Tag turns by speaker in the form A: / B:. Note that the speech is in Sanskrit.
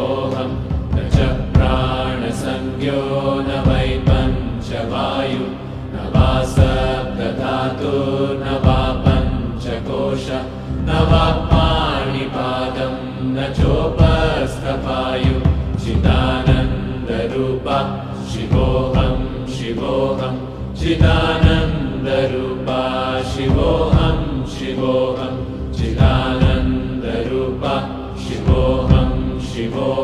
A: शिवोऽहं न च प्राणसंज्ञो न वै पञ्चवायु न वा सप्तधातुर्न वा पञ्चकोश न वा पाणिपादं न चोपस्थपायु चिदानन्दरूप शिवोऽहं शिवोऽहं चिदानन्दरूप